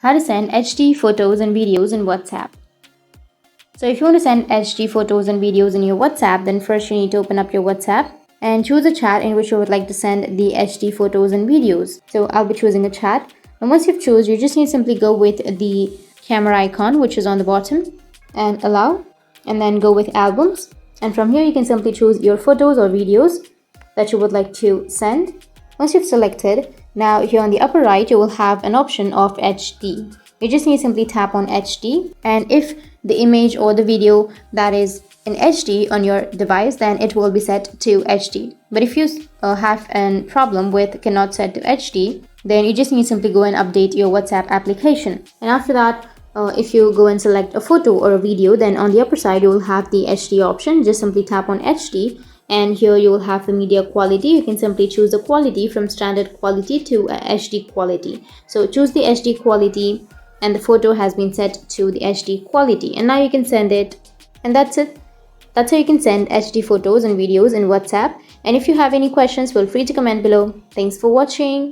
How to send HD photos and videos in WhatsApp. So if you want to send HD photos and videos in your WhatsApp, then first you need to open up your WhatsApp and choose a chat in which you would like to send the HD photos and videos. So I'll be choosing a chat. And once you've chosen, you just need to simply go with the camera icon, which is on the bottom, and allow, and then go with albums. And from here, you can simply choose your photos or videos that you would like to send. Once you've selected, now here on the upper right, you will have an option of HD. You just need to simply tap on HD, and if the image or the video that is in HD on your device, then it will be set to HD. But if you have a problem with cannot set to HD, then you just need to simply go and update your WhatsApp application. And after that, if you go and select a photo or a video, then on the upper side you will have the HD option. Just simply tap on HD, and here you will have the media quality. You can simply choose the quality from standard quality to HD quality. So choose the HD quality, and the photo has been set to the HD quality, and now you can send it. And that's it. That's how you can send HD photos and videos in WhatsApp. And if you have any questions, feel free to comment below. Thanks for watching.